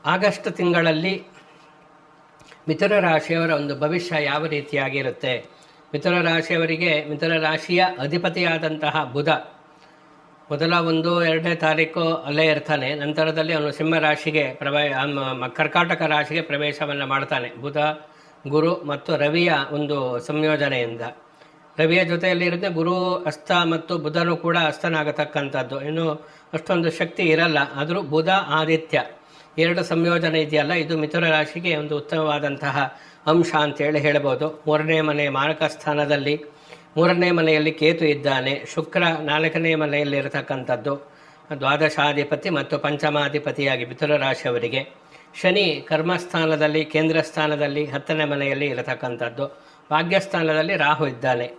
August ತಿಂಗಳಲ್ಲಿ ಮಿಥುನ ರಾಶಿಯವರ ಒಂದು ಭವಿಷ್ಯ ಯಾವ ರೀತಿಯಾಗಿರುತ್ತೆ. ಮಿಥುನ ರಾಶಿಯವರಿಗೆ ಮಿಥುನ ರಾಶಿಯ ಅಧಿಪತಿಯಾದಂತಹ ಬುಧ ಮೊದಲ 1-2ನೇ ತಾರೀಕು ಅಲ್ಲೇ ಇರ್ತಾನೆ. ನಂತರದಲ್ಲಿ ಅವನು ಸಿಂಹ ರಾಶಿಗೆ ಕರ್ಕಾಟಕ ರಾಶಿಗೆ ಪ್ರವೇಶವನ್ನು ಮಾಡ್ತಾನೆ. ಬುಧ, ಗುರು ಮತ್ತು ರವಿಯ ಒಂದು ಸಂಯೋಜನೆಯಿಂದ. ರವಿಯ ಜೊತೆಯಲ್ಲಿ ಇರುತ್ತೆ ಗುರು ಅಸ್ತ ಮತ್ತು ಬುಧನು ಕೂಡ ಅಸ್ತನಾಗತಕ್ಕಂಥದ್ದು. ಇನ್ನು ಅಷ್ಟೊಂದು ಶಕ್ತಿ ಇರಲ್ಲ. ಆದರೂ ಬುಧ ಆದಿತ್ಯ ಎರಡು ಸಂಯೋಜನೆ ಇದೆಯಲ್ಲ, ಇದು ಮಿಥುನ ರಾಶಿಗೆ ಒಂದು ಉತ್ತಮವಾದಂತಹ ಅಂಶ ಅಂತೇಳಿ ಹೇಳ್ಬೋದು. 3ನೇ ಮನೆ ಮಾರಕ ಸ್ಥಾನದಲ್ಲಿ, 3ನೇ ಮನೆಯಲ್ಲಿ ಕೇತು ಇದ್ದಾನೆ. ಶುಕ್ರ 4ನೇ ಮನೆಯಲ್ಲಿ ಇರತಕ್ಕಂಥದ್ದು, ದ್ವಾದಶಾಧಿಪತಿ ಮತ್ತು ಪಂಚಮಾಧಿಪತಿಯಾಗಿ ಮಿಥುನ ರಾಶಿಯವರಿಗೆ. ಶನಿ ಕರ್ಮಸ್ಥಾನದಲ್ಲಿ, ಕೇಂದ್ರ ಸ್ಥಾನದಲ್ಲಿ 10ನೇ ಮನೆಯಲ್ಲಿ ಇರತಕ್ಕಂಥದ್ದು. ಭಾಗ್ಯಸ್ಥಾನದಲ್ಲಿ ರಾಹು ಇದ್ದಾನೆ.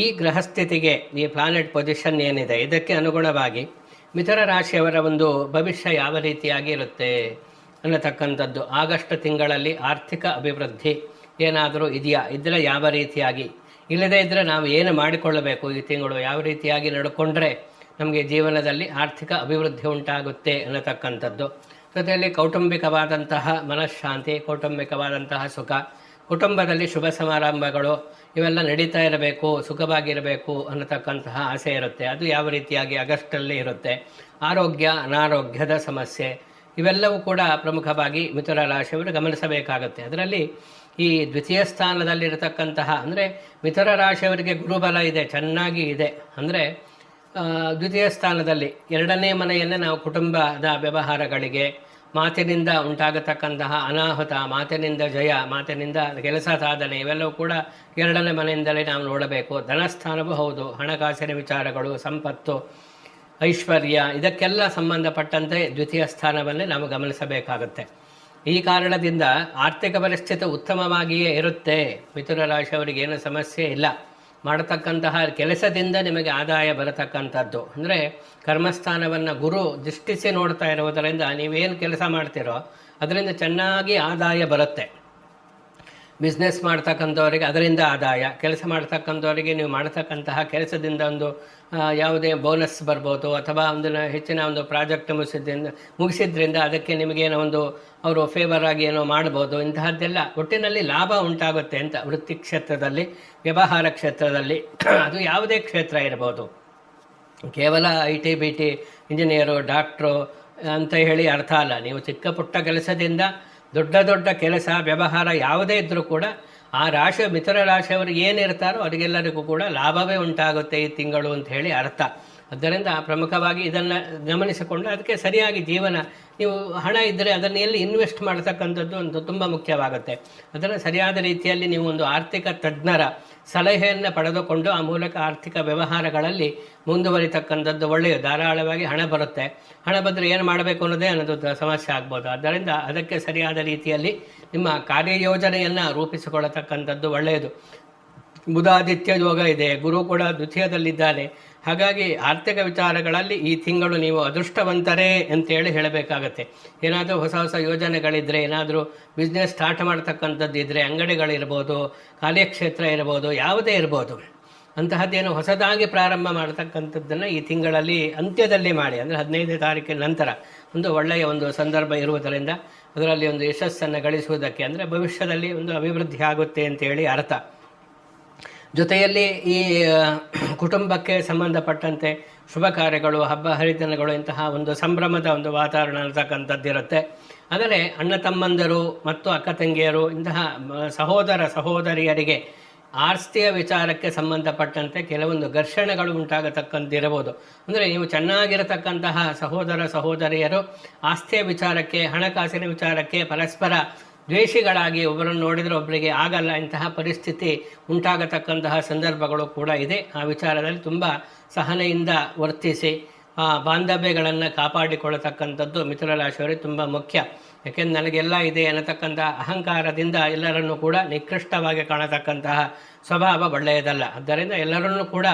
ಈ ಗ್ರಹಸ್ಥಿತಿಗೆ, ಈ ಪ್ಲಾನೆಟ್ ಪೊಸಿಷನ್ ಏನಿದೆ, ಇದಕ್ಕೆ ಅನುಗುಣವಾಗಿ ಮಿಥುನ ರಾಶಿಯವರ ಒಂದು ಭವಿಷ್ಯ ಯಾವ ರೀತಿಯಾಗಿ ಇರುತ್ತೆ ಅನ್ನತಕ್ಕಂಥದ್ದು. ಆಗಸ್ಟ್ ತಿಂಗಳಲ್ಲಿ ಆರ್ಥಿಕ ಅಭಿವೃದ್ಧಿ ಏನಾದರೂ ಇದೆಯಾ, ಇದ್ದರೆ ಯಾವ ರೀತಿಯಾಗಿ, ಇಲ್ಲದೇ ಇದ್ದರೆ ನಾವು ಏನು ಮಾಡಿಕೊಳ್ಳಬೇಕು, ಈ ತಿಂಗಳು ಯಾವ ರೀತಿಯಾಗಿ ನಡ್ಕೊಂಡ್ರೆ ನಮಗೆ ಜೀವನದಲ್ಲಿ ಆರ್ಥಿಕ ಅಭಿವೃದ್ಧಿ ಉಂಟಾಗುತ್ತೆ ಅನ್ನತಕ್ಕಂಥದ್ದು. ಜೊತೆಯಲ್ಲಿ ಕೌಟುಂಬಿಕವಾದಂತಹ ಮನಃಶಾಂತಿ, ಕೌಟುಂಬಿಕವಾದಂತಹ ಸುಖ, ಕುಟುಂಬದಲ್ಲಿ ಶುಭ ಸಮಾರಂಭಗಳು ಇವೆಲ್ಲ ನಡೀತಾ ಇರಬೇಕು, ಸುಖವಾಗಿರಬೇಕು ಅನ್ನತಕ್ಕಂತಹ ಆಸೆ ಇರುತ್ತೆ. ಅದು ಯಾವ ರೀತಿಯಾಗಿ ಆಗಸ್ಟಲ್ಲಿ ಇರುತ್ತೆ. ಆರೋಗ್ಯ, ಅನಾರೋಗ್ಯದ ಸಮಸ್ಯೆ ಇವೆಲ್ಲವೂ ಕೂಡ ಪ್ರಮುಖವಾಗಿ ಮಿಥುನ ರಾಶಿಯವರು ಗಮನಿಸಬೇಕಾಗತ್ತೆ. ಅದರಲ್ಲಿ ಈ ದ್ವಿತೀಯ ಸ್ಥಾನದಲ್ಲಿರತಕ್ಕಂತಹ, ಅಂದರೆ ಮಿಥುನ ರಾಶಿಯವರಿಗೆ ಗುರುಬಲ ಇದೆ, ಚೆನ್ನಾಗಿ ಇದೆ. ಅಂದರೆ ದ್ವಿತೀಯ ಸ್ಥಾನದಲ್ಲಿ 2ನೇ ಮನೆಯನ್ನೇ ನಾವು ಕುಟುಂಬದ ವ್ಯವಹಾರಗಳಿಗೆ, ಮಾತಿನಿಂದ ಉಂಟಾಗತಕ್ಕಂತಹ ಅನಾಹುತ, ಮಾತಿನಿಂದ ಜಯ, ಮಾತಿನಿಂದ ಕೆಲಸ ಸಾಧನೆ ಇವೆಲ್ಲವೂ ಕೂಡ 2ನೇ ಮನೆಯಿಂದಲೇ ನಾವು ನೋಡಬೇಕು. ಧನಸ್ಥಾನವೂ ಹೌದು. ಹಣಕಾಸಿನ ವಿಚಾರಗಳು, ಸಂಪತ್ತು, ಐಶ್ವರ್ಯ ಇದಕ್ಕೆಲ್ಲ ಸಂಬಂಧಪಟ್ಟಂತೆ ದ್ವಿತೀಯ ಸ್ಥಾನವನ್ನೇ ನಾವು ಗಮನಿಸಬೇಕಾಗುತ್ತೆ. ಈ ಕಾರಣದಿಂದ ಆರ್ಥಿಕ ಪರಿಸ್ಥಿತಿ ಉತ್ತಮವಾಗಿಯೇ ಇರುತ್ತೆ. ಮಿಥುನ ರಾಶಿಯವರಿಗೆ ಏನು ಸಮಸ್ಯೆ ಇಲ್ಲ. ಮಾಡತಕ್ಕಂತಹ ಕೆಲಸದಿಂದ ನಿಮಗೆ ಆದಾಯ ಬರತಕ್ಕಂಥದ್ದು. ಅಂದರೆ ಕರ್ಮಸ್ಥಾನವನ್ನು ಗುರು ದೃಷ್ಟಿಸಿ ನೋಡ್ತಾ ಇರುವುದರಿಂದ ನೀವೇನು ಕೆಲಸ ಮಾಡ್ತೀರೋ ಅದರಿಂದ ಚೆನ್ನಾಗಿ ಆದಾಯ ಬರುತ್ತೆ. ಬಿಸ್ನೆಸ್ ಮಾಡ್ತಕ್ಕಂಥವರಿಗೆ ಅದರಿಂದ ಆದಾಯ, ಕೆಲಸ ಮಾಡ್ತಕ್ಕಂಥವರಿಗೆ ನೀವು ಮಾಡ್ತಕ್ಕಂತಹ ಕೆಲಸದಿಂದ ಒಂದು ಯಾವುದೇ ಬೋನಸ್ ಬರ್ಬೋದು, ಅಥವಾ ಒಂದು ಹೆಚ್ಚಿನ ಒಂದು ಪ್ರಾಜೆಕ್ಟ್ ಮುಗಿಸಿದ್ರಿಂದ ಅದಕ್ಕೆ ನಿಮಗೇನೋ ಒಂದು ಅವರು ಫೇವರ್ ಆಗಿ ಏನೋ ಮಾಡ್ಬೋದು. ಇಂತಹದ್ದೆಲ್ಲ ಒಟ್ಟಿನಲ್ಲಿ ಲಾಭ ಉಂಟಾಗುತ್ತೆ ಅಂತ. ವೃತ್ತಿ ಕ್ಷೇತ್ರದಲ್ಲಿ, ವ್ಯವಹಾರ ಕ್ಷೇತ್ರದಲ್ಲಿ, ಅದು ಯಾವುದೇ ಕ್ಷೇತ್ರ ಇರ್ಬೋದು. ಕೇವಲ IT, BT, ಇಂಜಿನಿಯರು, ಡಾಕ್ಟ್ರು ಅಂತ ಹೇಳಿ ಅರ್ಥ ಅಲ್ಲ. ನೀವು ಚಿಕ್ಕ ಪುಟ್ಟ ಕೆಲಸದಿಂದ ದೊಡ್ಡ ದೊಡ್ಡ ಕೆಲಸ, ವ್ಯವಹಾರ ಯಾವುದೇ ಇದ್ದರೂ ಕೂಡ ಆ ರಾಶಿ, ಮಿಥುನ ರಾಶಿಯವರು ಏನಿರ್ತಾರೋ ಅವರಿಗೆಲ್ಲರಿಗೂ ಕೂಡ ಲಾಭವೇ ಉಂಟಾಗುತ್ತೆ ಈ ತಿಂಗಳು ಅಂತ ಹೇಳಿ ಅರ್ಥ. ಆದ್ದರಿಂದ ಪ್ರಮುಖವಾಗಿ ಇದನ್ನು ಗಮನಿಸಿಕೊಂಡು ಅದಕ್ಕೆ ಸರಿಯಾಗಿ ಜೀವನ, ನೀವು ಹಣ ಇದ್ದರೆ ಅದನ್ನು ಎಲ್ಲಿ ಇನ್ವೆಸ್ಟ್ ಮಾಡತಕ್ಕಂಥದ್ದು ಒಂದು ತುಂಬ ಮುಖ್ಯವಾಗುತ್ತೆ. ಅದನ್ನು ಸರಿಯಾದ ರೀತಿಯಲ್ಲಿ ನೀವು ಒಂದು ಆರ್ಥಿಕ ತಜ್ಞರ ಸಲಹೆಯನ್ನು ಪಡೆದುಕೊಂಡು ಆ ಮೂಲಕ ಆರ್ಥಿಕ ವ್ಯವಹಾರಗಳಲ್ಲಿ ಮುಂದುವರಿತಕ್ಕಂಥದ್ದು ಒಳ್ಳೆಯದು. ಧಾರಾಳವಾಗಿ ಹಣ ಬರುತ್ತೆ. ಹಣ ಬಂದರೆ ಏನು ಮಾಡಬೇಕು ಅನ್ನೋದೇ ಅನ್ನೋದು ಸಮಸ್ಯೆ ಆಗ್ಬೋದು. ಆದ್ದರಿಂದ ಅದಕ್ಕೆ ಸರಿಯಾದ ರೀತಿಯಲ್ಲಿ ನಿಮ್ಮ ಕಾರ್ಯಯೋಜನೆಯನ್ನು ರೂಪಿಸಿಕೊಳ್ಳತಕ್ಕಂಥದ್ದು ಒಳ್ಳೆಯದು. ಬುಧಾದಿತ್ಯ ಯೋಗ ಇದೆ, ಗುರು ಕೂಡ ದ್ವಿತೀಯದಲ್ಲಿದ್ದಾನೆ. ಹಾಗಾಗಿ ಆರ್ಥಿಕ ವಿಚಾರಗಳಲ್ಲಿ ಈ ತಿಂಗಳು ನೀವು ಅದೃಷ್ಟವಂತರೇ ಅಂತೇಳಿ ಹೇಳಬೇಕಾಗತ್ತೆ. ಏನಾದರೂ ಹೊಸ ಹೊಸ ಯೋಜನೆಗಳಿದ್ದರೆ, ಏನಾದರೂ ಬಿಸ್ನೆಸ್ ಸ್ಟಾರ್ಟ್ ಮಾಡ್ತಕ್ಕಂಥದ್ದು ಇದ್ದರೆ, ಅಂಗಡಿಗಳಿರ್ಬೋದು, ಕಾರ್ಯಕ್ಷೇತ್ರ ಇರ್ಬೋದು, ಯಾವುದೇ ಇರ್ಬೋದು, ಅಂತಹದ್ದೇನು ಹೊಸದಾಗಿ ಪ್ರಾರಂಭ ಮಾಡ್ತಕ್ಕಂಥದ್ದನ್ನು ಈ ತಿಂಗಳಲ್ಲಿ ಅಂತ್ಯದಲ್ಲಿ ಮಾಡಿ. ಅಂದರೆ 15ನೇ ತಾರೀಕಿನ ನಂತರ ಒಂದು ಒಳ್ಳೆಯ ಒಂದು ಸಂದರ್ಭ ಇರುವುದರಿಂದ ಅದರಲ್ಲಿ ಒಂದು ಯಶಸ್ಸನ್ನು ಗಳಿಸುವುದಕ್ಕೆ, ಅಂದರೆ ಭವಿಷ್ಯದಲ್ಲಿ ಒಂದು ಅಭಿವೃದ್ಧಿ ಆಗುತ್ತೆ ಅಂತೇಳಿ ಅರ್ಥ. ಜೊತೆಯಲ್ಲಿ ಈ ಕುಟುಂಬಕ್ಕೆ ಸಂಬಂಧಪಟ್ಟಂತೆ ಶುಭ ಕಾರ್ಯಗಳು, ಹಬ್ಬ ಹರಿದಿನಗಳು, ಇಂತಹ ಒಂದು ಸಂಭ್ರಮದ ಒಂದು ವಾತಾವರಣ ಅನ್ನತಕ್ಕಂಥದ್ದಿರುತ್ತೆ. ಆದರೆ ಅಣ್ಣ ತಮ್ಮಂದರು ಮತ್ತು ಅಕ್ಕ ತಂಗಿಯರು, ಇಂತಹ ಸಹೋದರ ಸಹೋದರಿಯರಿಗೆ ಆಸ್ತಿಯ ವಿಚಾರಕ್ಕೆ ಸಂಬಂಧಪಟ್ಟಂತೆ ಕೆಲವೊಂದು ಘರ್ಷಣೆಗಳು ಉಂಟಾಗತಕ್ಕಂತಿರಬಹುದು. ಅಂದರೆ ನೀವು ಚೆನ್ನಾಗಿರತಕ್ಕಂತಹ ಸಹೋದರ ಸಹೋದರಿಯರು ಆಸ್ತಿಯ ವಿಚಾರಕ್ಕೆ, ಹಣಕಾಸಿನ ವಿಚಾರಕ್ಕೆ ಪರಸ್ಪರ ದ್ವೇಷಿಗಳಾಗಿ ಒಬ್ಬರನ್ನು ನೋಡಿದರೆ ಒಬ್ಬರಿಗೆ ಆಗಲ್ಲ, ಇಂತಹ ಪರಿಸ್ಥಿತಿ ಉಂಟಾಗತಕ್ಕಂತಹ ಸಂದರ್ಭಗಳು ಕೂಡ ಇದೆ. ಆ ವಿಚಾರದಲ್ಲಿ ತುಂಬ ಸಹನೆಯಿಂದ ವರ್ತಿಸಿ ಆ ಬಾಂಧವ್ಯಗಳನ್ನು ಕಾಪಾಡಿಕೊಳ್ಳತಕ್ಕಂಥದ್ದು ಮಿಥುನ ರಾಶಿಯವರಿಗೆ ತುಂಬ ಮುಖ್ಯ. ಯಾಕೆಂದರೆ ನನಗೆಲ್ಲ ಇದೆ ಅನ್ನತಕ್ಕಂಥ ಅಹಂಕಾರದಿಂದ ಎಲ್ಲರನ್ನೂ ಕೂಡ ನಿಕೃಷ್ಟವಾಗಿ ಕಾಣತಕ್ಕಂತಹ ಸ್ವಭಾವ ಒಳ್ಳೆಯದಲ್ಲ. ಆದ್ದರಿಂದ ಎಲ್ಲರನ್ನೂ ಕೂಡ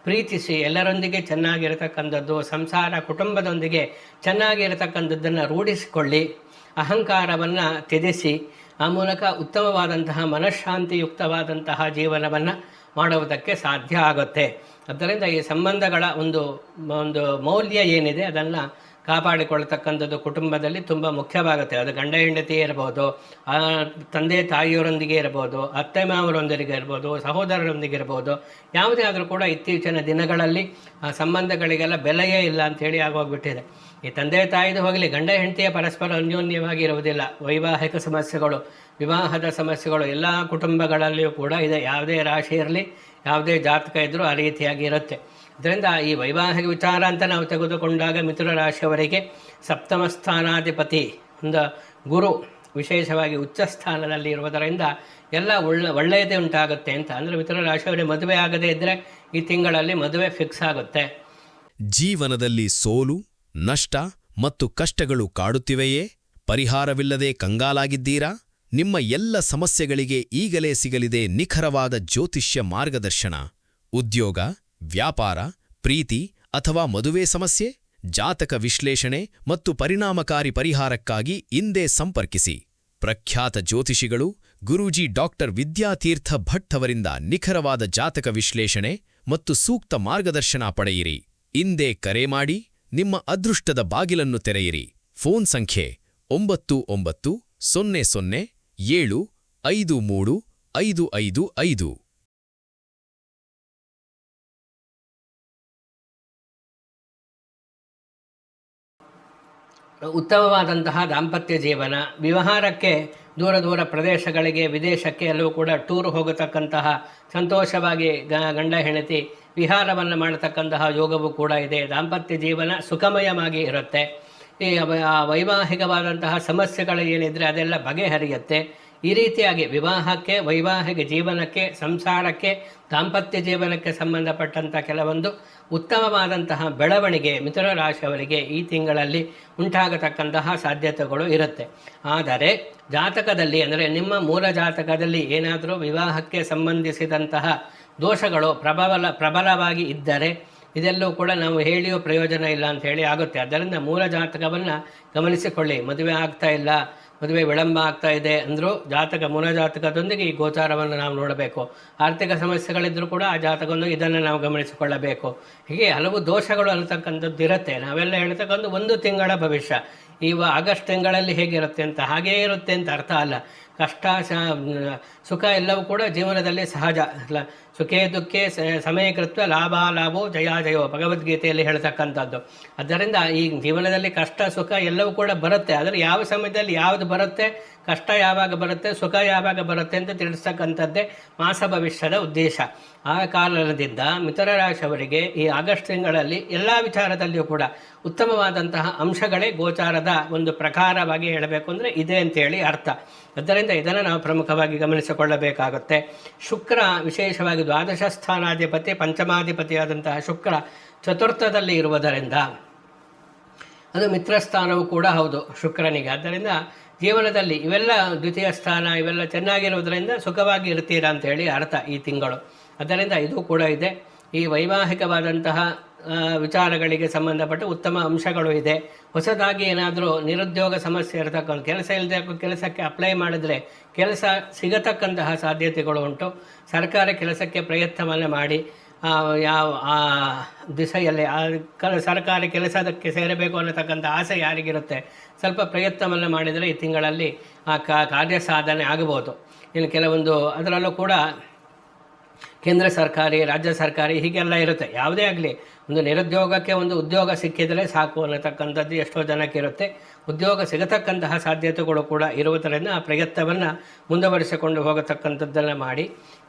ಪ್ರೀತಿಸಿ ಎಲ್ಲರೊಂದಿಗೆ ಚೆನ್ನಾಗಿರತಕ್ಕಂಥದ್ದು, ಸಂಸಾರ ಕುಟುಂಬದೊಂದಿಗೆ ಚೆನ್ನಾಗಿರತಕ್ಕಂಥದ್ದನ್ನು ರೂಢಿಸಿಕೊಳ್ಳಿ. ಅಹಂಕಾರವನ್ನು ತ್ಯಜಿಸಿ ಆ ಮೂಲಕ ಉತ್ತಮವಾದಂತಹ ಮನಃಶಾಂತಿಯುಕ್ತವಾದಂತಹ ಜೀವನವನ್ನು ಮಾಡುವುದಕ್ಕೆ ಸಾಧ್ಯ ಆಗುತ್ತೆ. ಆದ್ದರಿಂದ ಈ ಸಂಬಂಧಗಳ ಒಂದು ಮೌಲ್ಯ ಏನಿದೆ ಅದನ್ನು ಕಾಪಾಡಿಕೊಳ್ತಕ್ಕಂಥದ್ದು ಕುಟುಂಬದಲ್ಲಿ ತುಂಬ ಮುಖ್ಯವಾಗುತ್ತೆ. ಅದು ಗಂಡ ಹೆಂಡತಿ ಇರ್ಬೋದು, ತಂದೆ ತಾಯಿಯವರೊಂದಿಗೆ ಇರ್ಬೋದು, ಅತ್ತೆ ಮಾವರೊಂದಿಗೆ ಇರ್ಬೋದು, ಸಹೋದರರೊಂದಿಗೆ ಇರ್ಬೋದು. ಯಾವುದೇ ಆದರೂ ಕೂಡ ಇತ್ತೀಚಿನ ದಿನಗಳಲ್ಲಿ ಆ ಸಂಬಂಧಗಳಿಗೆಲ್ಲ ಬೆಲೆಯೇ ಇಲ್ಲ ಅಂಥೇಳಿ ಆಗೋಗ್ಬಿಟ್ಟಿದೆ. ಈ ತಂದೆ ತಾಯಿದು ಹೋಗಲಿ, ಗಂಡ ಹೆಂಡತಿಯ ಪರಸ್ಪರ ಅನ್ಯೋನ್ಯವಾಗಿ ಇರುವುದಿಲ್ಲ. ವೈವಾಹಿಕ ಸಮಸ್ಯೆಗಳು, ವಿವಾಹದ ಸಮಸ್ಯೆಗಳು ಎಲ್ಲ ಕುಟುಂಬಗಳಲ್ಲಿಯೂ ಕೂಡ ಇದೆ. ಯಾವುದೇ ರಾಶಿ ಇರಲಿ, ಯಾವುದೇ ಜಾತಕ ಇದ್ದರೂ ಆ ರೀತಿಯಾಗಿ ಇರುತ್ತೆ. ಇದರಿಂದ ಈ ವೈವಾಹಿಕ ವಿಚಾರ ಅಂತ ನಾವು ತೆಗೆದುಕೊಂಡಾಗ ಮಿಥುನ ರಾಶಿಯವರಿಗೆ ಸಪ್ತಮ ಸ್ಥಾನಾಧಿಪತಿ ಒಂದು ಗುರು ವಿಶೇಷವಾಗಿ ಉಚ್ಚ ಸ್ಥಾನದಲ್ಲಿ ಇರುವುದರಿಂದ ಎಲ್ಲ ಒಳ್ಳೆಯದೇ ಉಂಟಾಗುತ್ತೆ ಅಂತ. ಅಂದರೆ ಮಿಥುನ ರಾಶಿಯವರಿಗೆ ಮದುವೆ ಆಗದೇ ಇದ್ದರೆ ಈ ತಿಂಗಳಲ್ಲಿ ಮದುವೆ ಫಿಕ್ಸ್ ಆಗುತ್ತೆ. ಜೀವನದಲ್ಲಿ ಸೋಲು, ನಷ್ಟ ಮತ್ತು ಕಷ್ಟಗಳು ಕಾಡುತ್ತಿವೆಯೇ? ಪರಿಹಾರವಿಲ್ಲದೆ ಕಂಗಾಲಾಗಿದ್ದೀರಾ? ನಿಮ್ಮ ಎಲ್ಲ ಸಮಸ್ಯೆಗಳಿಗೆ ಈಗಲೇ ಸಿಗಲಿದೆ ನಿಖರವಾದ ಜ್ಯೋತಿಷ್ಯ ಮಾರ್ಗದರ್ಶನ. ಉದ್ಯೋಗ, ವ್ಯಾಪಾರ, ಪ್ರೀತಿ ಅಥವಾ ಮದುವೆ ಸಮಸ್ಯೆ? ಜಾತಕ ವಿಶ್ಲೇಷಣೆ ಮತ್ತು ಪರಿಣಾಮಕಾರಿ ಪರಿಹಾರಕ್ಕಾಗಿ ಇಂದೇ ಸಂಪರ್ಕಿಸಿ. ಪ್ರಖ್ಯಾತ ಜ್ಯೋತಿಷಿಗಳು ಗುರೂಜಿ ಡಾಕ್ಟರ್ ವಿದ್ಯಾತೀರ್ಥ ಭಟ್ ಅವರಿಂದ ನಿಖರವಾದ ಜಾತಕ ವಿಶ್ಲೇಷಣೆ ಮತ್ತು ಸೂಕ್ತ ಮಾರ್ಗದರ್ಶನ ಪಡೆಯಿರಿ. ಇಂದೇ ಕರೆ ಮಾಡಿ ನಿಮ್ಮ ಅದೃಷ್ಟದ ಬಾಗಿಲನ್ನು ತೆರೆಯಿರಿ. ಫೋನ್ ಸಂಖ್ಯೆ 9900753555. ಉತ್ತಮವಾದಂತಹ ದಾಂಪತ್ಯ ಜೀವನ, ವ್ಯವಹಾರಕ್ಕೆ ದೂರ ಪ್ರದೇಶಗಳಿಗೆ, ವಿದೇಶಕ್ಕೆ ಎಲ್ಲವೂ ಕೂಡ ಟೂರ್ ಹೋಗತಕ್ಕಂತಹ, ಸಂತೋಷವಾಗಿ ಗಂಡ ಹೆಂಡತಿ ವಿಹಾರವನ್ನು ಮಾಡತಕ್ಕಂತಹ ಯೋಗವೂ ಕೂಡ ಇದೆ. ದಾಂಪತ್ಯ ಜೀವನ ಸುಖಮಯವಾಗಿ ಇರುತ್ತೆ. ಈ ವೈವಾಹಿಕವಾದಂತಹ ಸಮಸ್ಯೆಗಳು ಏನಿದ್ರೆ ಅದೆಲ್ಲ ಬಗೆಹರಿಯುತ್ತೆ. ಈ ರೀತಿಯಾಗಿ ವಿವಾಹಕ್ಕೆ, ವೈವಾಹಿಕ ಜೀವನಕ್ಕೆ, ಸಂಸಾರಕ್ಕೆ, ದಾಂಪತ್ಯ ಜೀವನಕ್ಕೆ ಸಂಬಂಧಪಟ್ಟಂಥ ಕೆಲವೊಂದು ಉತ್ತಮವಾದಂತಹ ಬೆಳವಣಿಗೆ ಮಿಥುನ ರಾಶಿಯವರಿಗೆ ಈ ತಿಂಗಳಲ್ಲಿ ಉಂಟಾಗತಕ್ಕಂತಹ ಸಾಧ್ಯತೆಗಳು ಇರುತ್ತೆ. ಆದರೆ ಜಾತಕದಲ್ಲಿ, ಅಂದರೆ ನಿಮ್ಮ ಮೂಲ ಜಾತಕದಲ್ಲಿ ಏನಾದರೂ ವಿವಾಹಕ್ಕೆ ಸಂಬಂಧಿಸಿದಂತಹ ದೋಷಗಳು ಪ್ರಬಲವಾಗಿ ಇದ್ದರೆ ಇದೆಲ್ಲವೂ ಕೂಡ ನಾವು ಹೇಳಿಯೋ ಪ್ರಯೋಜನ ಇಲ್ಲ ಅಂತ ಹೇಳಿ ಆಗುತ್ತೆ. ಅದರಿಂದ ಮೂಲ ಜಾತಕವನ್ನು ಗಮನಿಸಿಕೊಳ್ಳಿ. ಮದುವೆ ಆಗ್ತಾ ಇಲ್ಲ, ಮದುವೆ ವಿಳಂಬ ಆಗ್ತಾ ಇದೆ ಅಂದರೂ ಮೂಲ ಜಾತಕದೊಂದಿಗೆ ಈ ಗೋಚಾರವನ್ನು ನಾವು ನೋಡಬೇಕು. ಆರ್ಥಿಕ ಸಮಸ್ಯೆಗಳಿದ್ದರೂ ಕೂಡ ಆ ಜಾತಕವನ್ನು ಇದನ್ನು ನಾವು ಗಮನಿಸಿಕೊಳ್ಳಬೇಕು. ಹೀಗೆ ಹಲವು ದೋಷಗಳು ಅನ್ನತಕ್ಕಂಥದ್ದು ಇರುತ್ತೆ. ನಾವೆಲ್ಲ ಹೇಳ್ತಕ್ಕಂಥ ಒಂದು ತಿಂಗಳ ಭವಿಷ್ಯ, ಆಗಸ್ಟ್ ತಿಂಗಳಲ್ಲಿ ಹೇಗಿರುತ್ತೆ ಅಂತ ಹಾಗೇ ಇರುತ್ತೆ ಅಂತ ಅರ್ಥ ಅಲ್ಲ. ಕಷ್ಟ ಸುಖ ಎಲ್ಲವೂ ಕೂಡ ಜೀವನದಲ್ಲಿ ಸಹಜ. ಸುಖೇ ದುಃಖೇ ಸಮಯಕೃತ್ವ ಲಾಭೋ ಜಯೋ ಭಗವದ್ಗೀತೆಯಲ್ಲಿ ಹೇಳ್ತಕ್ಕಂಥದ್ದು. ಆದ್ದರಿಂದ ಈ ಜೀವನದಲ್ಲಿ ಕಷ್ಟ ಸುಖ ಎಲ್ಲವೂ ಕೂಡ ಬರುತ್ತೆ. ಆದರೆ ಯಾವ ಸಮಯದಲ್ಲಿ ಯಾವುದು ಬರುತ್ತೆ, ಕಷ್ಟ ಯಾವಾಗ ಬರುತ್ತೆ, ಸುಖ ಯಾವಾಗ ಬರುತ್ತೆ ಅಂತ ತಿಳಿಸ್ತಕ್ಕಂಥದ್ದೇ ಮಾಸ ಭವಿಷ್ಯದ ಉದ್ದೇಶ. ಆ ಕಾರಣದಿಂದ ಮಿಥುನ ರಾಶಿಯವರಿಗೆ ಈ ಆಗಸ್ಟ್ ತಿಂಗಳಲ್ಲಿ ಎಲ್ಲ ವಿಚಾರದಲ್ಲಿಯೂ ಕೂಡ ಉತ್ತಮವಾದಂತಹ ಅಂಶಗಳೇ ಗೋಚಾರದ ಒಂದು ಪ್ರಕಾರವಾಗಿ ಹೇಳಬೇಕು ಅಂದರೆ ಇದೆ ಅಂತೇಳಿ ಅರ್ಥ. ಆದ್ದರಿಂದ ಇದನ್ನು ನಾವು ಪ್ರಮುಖವಾಗಿ ಗಮನಿಸಿಕೊಳ್ಳಬೇಕಾಗುತ್ತೆ. ಶುಕ್ರ ವಿಶೇಷವಾಗಿ ದ್ವಾದಶ ಸ್ಥಾನಾಧಿಪತಿ, ಪಂಚಮಾಧಿಪತಿಯಾದಂತಹ ಶುಕ್ರ ಚತುರ್ಥದಲ್ಲಿ ಇರುವುದರಿಂದ ಅದು ಮಿತ್ರಸ್ಥಾನವೂ ಕೂಡ ಹೌದು ಶುಕ್ರನಿಗೆ. ಆದ್ದರಿಂದ ಜೀವನದಲ್ಲಿ ಇವೆಲ್ಲ ದ್ವಿತೀಯ ಸ್ಥಾನ ಇವೆಲ್ಲ ಚೆನ್ನಾಗಿರುವುದರಿಂದ ಸುಖವಾಗಿ ಇರ್ತೀರಾ ಅಂತೇಳಿ ಅರ್ಥ ಈ ತಿಂಗಳು. ಆದ್ದರಿಂದ ಇದು ಕೂಡ ಇದೆ. ಈ ವೈವಾಹಿಕವಾದಂತಹ ವಿಚಾರಗಳಿಗೆ ಸಂಬಂಧಪಟ್ಟ ಉತ್ತಮ ಅಂಶಗಳು ಇದೆ. ಹೊಸದಾಗಿ ಏನಾದರೂ ನಿರುದ್ಯೋಗ ಸಮಸ್ಯೆ ಇರತಕ್ಕಂಥ, ಕೆಲಸ ಇಲ್ಲದೆ ಕೆಲಸಕ್ಕೆ ಅಪ್ಲೈ ಮಾಡಿದರೆ ಕೆಲಸ ಸಿಗತಕ್ಕಂತಹ ಸಾಧ್ಯತೆಗಳು ಉಂಟು. ಸರ್ಕಾರ ಕೆಲಸಕ್ಕೆ ಪ್ರಯತ್ನವನ್ನು ಮಾಡಿ ಆ ದಿಸೆಯಲ್ಲಿ ಸರ್ಕಾರಿ ಕೆಲಸದಕ್ಕೆ ಸೇರಬೇಕು ಅನ್ನತಕ್ಕಂಥ ಆಸೆ ಯಾರಿಗಿರುತ್ತೆ, ಸ್ವಲ್ಪ ಪ್ರಯತ್ನವನ್ನು ಮಾಡಿದರೆ ಈ ತಿಂಗಳಲ್ಲಿ ಆ ಕಾರ್ಯ ಸಾಧನೆ ಆಗಬಹುದು. ಇನ್ನು ಕೆಲವೊಂದು ಅದರಲ್ಲೂ ಕೂಡ ಕೇಂದ್ರ ಸರ್ಕಾರಿ, ರಾಜ್ಯ ಸರ್ಕಾರಿ ಹೀಗೆಲ್ಲ ಇರುತ್ತೆ. ಯಾವುದೇ ಆಗಲಿ ಒಂದು ನಿರುದ್ಯೋಗಕ್ಕೆ ಒಂದು ಉದ್ಯೋಗ ಸಿಕ್ಕಿದರೆ ಸಾಕು ಅನ್ನತಕ್ಕಂಥದ್ದು ಎಷ್ಟೋ ಜನಕ್ಕೆ ಇರುತ್ತೆ. ಉದ್ಯೋಗ ಸಿಗತಕ್ಕಂತಹ ಸಾಧ್ಯತೆಗಳು ಕೂಡ ಇರುವುದರಿಂದ ಆ ಪ್ರಯತ್ನವನ್ನು ಮುಂದುವರಿಸಿಕೊಂಡು ಹೋಗತಕ್ಕಂಥದ್ದನ್ನು ಮಾಡಿ,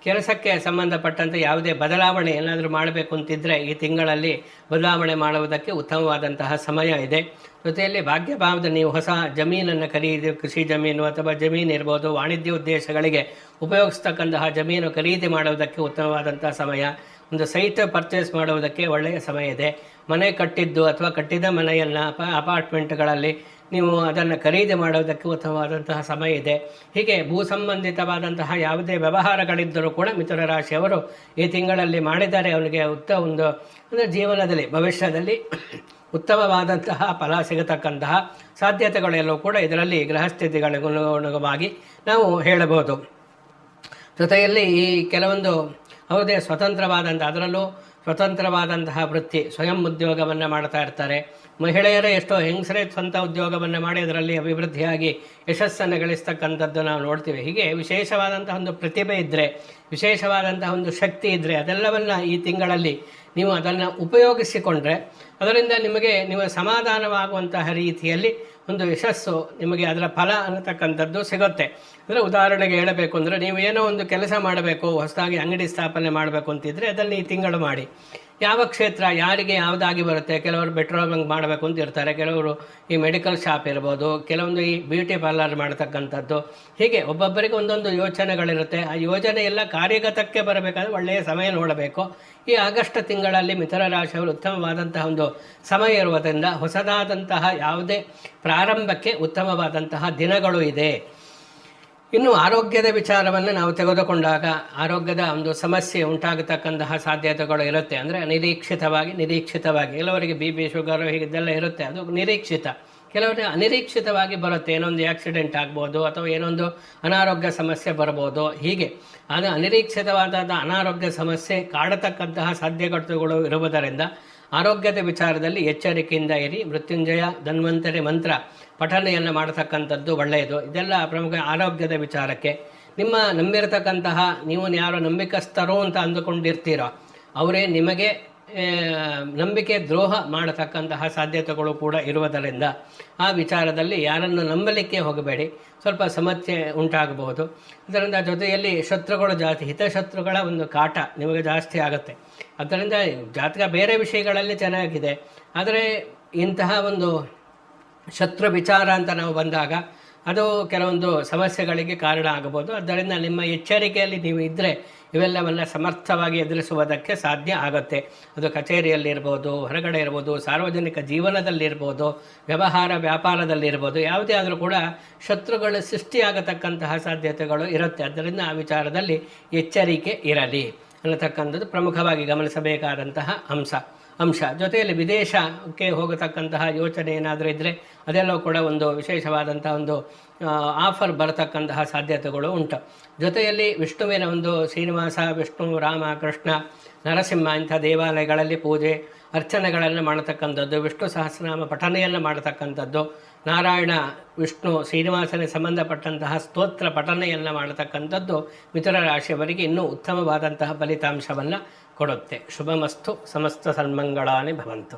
ಕೆಲಸಕ್ಕೆ ಸಂಬಂಧಪಟ್ಟಂತೆ ಯಾವುದೇ ಬದಲಾವಣೆ ಏನಾದರೂ ಮಾಡಬೇಕು ಅಂತಿದ್ದರೆ ಈ ತಿಂಗಳಲ್ಲಿ ಬದಲಾವಣೆ ಮಾಡುವುದಕ್ಕೆ ಉತ್ತಮವಾದಂತಹ ಸಮಯ ಇದೆ. ಜೊತೆಯಲ್ಲಿ ಭಾಗ್ಯಭಾವದ ನೀವು ಹೊಸ ಜಮೀನನ್ನು ಖರೀದಿ, ಕೃಷಿ ಜಮೀನು ಅಥವಾ ಜಮೀನು ಇರ್ಬೋದು, ವಾಣಿಜ್ಯ ಉದ್ದೇಶಗಳಿಗೆ ಉಪಯೋಗಿಸ್ತಕ್ಕಂತಹ ಜಮೀನು ಖರೀದಿ ಮಾಡುವುದಕ್ಕೆ ಉತ್ತಮವಾದಂತಹ ಸಮಯ. ಒಂದು ಸೈಟ್ ಪರ್ಚೇಸ್ ಮಾಡುವುದಕ್ಕೆ ಒಳ್ಳೆಯ ಸಮಯ ಇದೆ. ಮನೆ ಕಟ್ಟಿದ್ದು ಅಥವಾ ಕಟ್ಟಿದ ಮನೆಯನ್ನು ಅಪಾರ್ಟ್ಮೆಂಟ್ಗಳಲ್ಲಿ ನೀವು ಅದನ್ನು ಖರೀದಿ ಮಾಡುವುದಕ್ಕೆ ಉತ್ತಮವಾದಂತಹ ಸಮಯ ಇದೆ. ಹೀಗೆ ಭೂ ಸಂಬಂಧಿತವಾದಂತಹ ಯಾವುದೇ ವ್ಯವಹಾರಗಳಿದ್ದರೂ ಕೂಡ ಮಿಥುನ ರಾಶಿಯವರು ಈ ತಿಂಗಳಲ್ಲಿ ಮಾಡಿದರೆ ಅವನಿಗೆ ಅಂದರೆ ಜೀವನದಲ್ಲಿ ಭವಿಷ್ಯದಲ್ಲಿ ಉತ್ತಮವಾದಂತಹ ಫಲ ಸಿಗತಕ್ಕಂತಹ ಸಾಧ್ಯತೆಗಳೆಲ್ಲವೂ ಕೂಡ ಇದರಲ್ಲಿ ಗ್ರಹಸ್ಥಿತಿಗಳಿಗನುಗುಣವಾಗಿ ನಾವು ಹೇಳಬಹುದು. ಜೊತೆಯಲ್ಲಿ ಈ ಕೆಲವೊಂದು ಯಾವುದೇ ಸ್ವತಂತ್ರವಾದಂಥ, ಅದರಲ್ಲೂ ಸ್ವತಂತ್ರವಾದಂತಹ ವೃತ್ತಿ, ಸ್ವಯಂ ಉದ್ಯೋಗವನ್ನು ಮಾಡ್ತಾ ಇರ್ತಾರೆ. ಮಹಿಳೆಯರೇ ಎಷ್ಟೋ ಹೆಂಗಸರೇ ಸ್ವಂತ ಉದ್ಯೋಗವನ್ನು ಮಾಡಿ ಅದರಲ್ಲಿ ಅಭಿವೃದ್ಧಿಯಾಗಿ ಯಶಸ್ಸನ್ನು ಗಳಿಸ್ತಕ್ಕಂಥದ್ದು ನಾವು ನೋಡ್ತೀವಿ. ಹೀಗೆ ವಿಶೇಷವಾದಂತಹ ಒಂದು ಪ್ರತಿಭೆ ಇದ್ದರೆ, ವಿಶೇಷವಾದಂತಹ ಒಂದು ಶಕ್ತಿ ಇದ್ದರೆ ಅದೆಲ್ಲವನ್ನು ಈ ತಿಂಗಳಲ್ಲಿ ನೀವು ಅದನ್ನು ಉಪಯೋಗಿಸಿಕೊಂಡ್ರೆ ಅದರಿಂದ ನೀವು ಸಮಾಧಾನವಾಗುವಂತಹ ರೀತಿಯಲ್ಲಿ ಒಂದು ಯಶಸ್ಸು ನಿಮಗೆ ಅದರ ಫಲ ಅನ್ನತಕ್ಕಂಥದ್ದು ಸಿಗುತ್ತೆ. ಅಂದರೆ ಉದಾಹರಣೆಗೆ ಹೇಳಬೇಕು ಅಂದರೆ, ನೀವು ಏನೋ ಒಂದು ಕೆಲಸ ಮಾಡಬೇಕು, ಹೊಸದಾಗಿ ಅಂಗಡಿ ಸ್ಥಾಪನೆ ಮಾಡಬೇಕು ಅಂತಿದ್ರೆ ಅದನ್ನು ಈ ತಿಂಗಳು ಮಾಡಿ. ಯಾವ ಕ್ಷೇತ್ರ ಯಾರಿಗೆ ಯಾವುದಾಗಿ ಬರುತ್ತೆ, ಕೆಲವರು ಪೆಟ್ರೋಲ್ ಬಂಕ್ ಮಾಡಬೇಕು ಅಂತ ಇರ್ತಾರೆ, ಕೆಲವರು ಈ ಮೆಡಿಕಲ್ ಶಾಪ್ ಇರ್ಬೋದು, ಕೆಲವೊಂದು ಈ ಬ್ಯೂಟಿ ಪಾರ್ಲರ್ ಮಾಡ್ತಕ್ಕಂಥದ್ದು, ಹೀಗೆ ಒಬ್ಬೊಬ್ಬರಿಗೆ ಒಂದೊಂದು ಯೋಚನೆಗಳಿರುತ್ತೆ. ಆ ಯೋಜನೆ ಎಲ್ಲ ಕಾರ್ಯಗತಕ್ಕೆ ಬರಬೇಕಾದ್ರೆ ಒಳ್ಳೆಯ ಸಮಯ ನೋಡಬೇಕು. ಈ ಆಗಸ್ಟ್ ತಿಂಗಳಲ್ಲಿ ಮಿಥುನ ರಾಶಿಯವರು ಉತ್ತಮವಾದಂತಹ ಒಂದು ಸಮಯ ಇರುವುದರಿಂದ ಹೊಸದಾದಂತಹ ಯಾವುದೇ ಪ್ರಾರಂಭಕ್ಕೆ ಉತ್ತಮವಾದಂತಹ ದಿನಗಳು ಇದೆ. ಇನ್ನು ಆರೋಗ್ಯದ ವಿಚಾರವನ್ನು ನಾವು ತೆಗೆದುಕೊಂಡಾಗ ಆರೋಗ್ಯದ ಒಂದು ಸಮಸ್ಯೆ ಉಂಟಾಗತಕ್ಕಂತಹ ಸಾಧ್ಯತೆಗಳು ಇರುತ್ತೆ. ಅಂದರೆ ನಿರೀಕ್ಷಿತವಾಗಿ ಕೆಲವರಿಗೆ BP ಶುಗರು ಹೀಗಿದ್ದೆಲ್ಲ ಇರುತ್ತೆ, ಅದು ನಿರೀಕ್ಷಿತ. ಕೆಲವರಿಗೆ ಅನಿರೀಕ್ಷಿತವಾಗಿ ಬರುತ್ತೆ, ಏನೊಂದು ಆಕ್ಸಿಡೆಂಟ್ ಆಗ್ಬೋದು ಅಥವಾ ಏನೊಂದು ಅನಾರೋಗ್ಯ ಸಮಸ್ಯೆ ಬರ್ಬೋದು. ಹೀಗೆ ಅದು ಅನಿರೀಕ್ಷಿತವಾದ ಅನಾರೋಗ್ಯ ಸಮಸ್ಯೆ ಕಾಡತಕ್ಕಂತಹ ಸಾಧ್ಯತೆಗಳು ಇರುವುದರಿಂದ ಆರೋಗ್ಯದ ವಿಚಾರದಲ್ಲಿ ಎಚ್ಚರಿಕೆಯಿಂದ ಇರಿ. ಮೃತ್ಯುಂಜಯ ಧನ್ವಂತರಿ ಮಂತ್ರ ಪಠನೆಯನ್ನು ಮಾಡತಕ್ಕಂಥದ್ದು ಒಳ್ಳೆಯದು. ಇದೆಲ್ಲ ಪ್ರಮುಖ ಆರೋಗ್ಯದ ವಿಚಾರಕ್ಕೆ. ನಿಮ್ಮ ನಂಬಿರತಕ್ಕಂತಹ, ನೀವು ಯಾರು ನಂಬಿಕಸ್ಥರು ಅಂತ ಅಂದುಕೊಂಡಿರ್ತೀರೋ ಅವರೇ ನಿಮಗೆ ನಂಬಿಕೆ ದ್ರೋಹ ಮಾಡತಕ್ಕಂತಹ ಸಾಧ್ಯತೆಗಳು ಕೂಡ ಇರುವುದರಿಂದ ಆ ವಿಚಾರದಲ್ಲಿ ಯಾರನ್ನು ನಂಬಲಿಕ್ಕೆ ಹೋಗಬೇಡಿ, ಸ್ವಲ್ಪ ಸಮಸ್ಯೆ ಉಂಟಾಗಬಹುದು. ಇದರಿಂದ ಜೊತೆಯಲ್ಲಿ ಶತ್ರುಗಳು ಜಾಸ್ತಿ, ಹಿತಶತ್ರುಗಳ ಒಂದು ಕಾಟ ನಿಮಗೆ ಜಾಸ್ತಿ ಆಗುತ್ತೆ. ಅದರಿಂದ ಜಾತಕ ಬೇರೆ ವಿಷಯಗಳಲ್ಲಿ ಚೆನ್ನಾಗಿದೆ, ಆದರೆ ಇಂತಹ ಒಂದು ಶತ್ರು ವಿಚಾರ ಅಂತ ನಾವು ಬಂದಾಗ ಅದು ಕೆಲವೊಂದು ಸಮಸ್ಯೆಗಳಿಗೆ ಕಾರಣ ಆಗಬಹುದು. ಆದ್ದರಿಂದ ನಿಮ್ಮ ಎಚ್ಚರಿಕೆಯಲ್ಲಿ ನೀವು ಇದ್ದರೆ ಇವೆಲ್ಲವನ್ನು ಸಮರ್ಥವಾಗಿ ಎದುರಿಸುವುದಕ್ಕೆ ಸಾಧ್ಯ ಆಗುತ್ತೆ. ಅದು ಕಚೇರಿಯಲ್ಲಿರ್ಬೋದು, ಹೊರಗಡೆ ಇರ್ಬೋದು, ಸಾರ್ವಜನಿಕ ಜೀವನದಲ್ಲಿರ್ಬೋದು, ವ್ಯಾಪಾರದಲ್ಲಿರ್ಬೋದು, ಯಾವುದೇ ಆದರೂ ಕೂಡ ಶತ್ರುಗಳು ಸೃಷ್ಟಿಯಾಗತಕ್ಕಂತಹ ಸಾಧ್ಯತೆಗಳು ಇರುತ್ತೆ. ಆದ್ದರಿಂದ ಆ ವಿಚಾರದಲ್ಲಿ ಎಚ್ಚರಿಕೆ ಇರಲಿ ಅನ್ನತಕ್ಕಂಥದ್ದು ಪ್ರಮುಖವಾಗಿ ಗಮನಿಸಬೇಕಾದಂತಹ ಅಂಶ. ಜೊತೆಯಲ್ಲಿ ವಿದೇಶಕ್ಕೆ ಹೋಗತಕ್ಕಂತಹ ಯೋಚನೆ ಏನಾದರೂ ಇದ್ದರೆ ಅದೆಲ್ಲವೂ ಕೂಡ ಒಂದು ವಿಶೇಷವಾದಂತಹ ಒಂದು ಆಫರ್ ಬರತಕ್ಕಂತಹ ಸಾಧ್ಯತೆಗಳು ಉಂಟು. ಜೊತೆಯಲ್ಲಿ ವಿಷ್ಣುವಿನ ಒಂದು ಶ್ರೀನಿವಾಸ, ವಿಷ್ಣು, ರಾಮ, ಕೃಷ್ಣ, ನರಸಿಂಹ ಇಂಥ ದೇವಾಲಯಗಳಲ್ಲಿ ಪೂಜೆ ಅರ್ಚನೆಗಳನ್ನು ಮಾಡತಕ್ಕಂಥದ್ದು, ವಿಷ್ಣು ಸಹಸ್ರನಾಮ ಪಠನೆಯನ್ನು ಮಾಡತಕ್ಕಂಥದ್ದು, ನಾರಾಯಣ, ವಿಷ್ಣು, ಶ್ರೀನಿವಾಸನಿಗೆ ಸಂಬಂಧಪಟ್ಟಂತಹ ಸ್ತೋತ್ರ ಪಠನೆಯನ್ನು ಮಾಡತಕ್ಕಂಥದ್ದು ಮಿಥುನ ರಾಶಿಯವರಿಗೆ ಇನ್ನೂ ಉತ್ತಮವಾದಂತಹ ಫಲಿತಾಂಶವನ್ನು ಕೊಡುತ್ತೆ. ಶುಭಮಸ್ತು. ಸಮಸ್ತ ಸನ್ಮಂಗಳಾನಿ ಭವಂತು.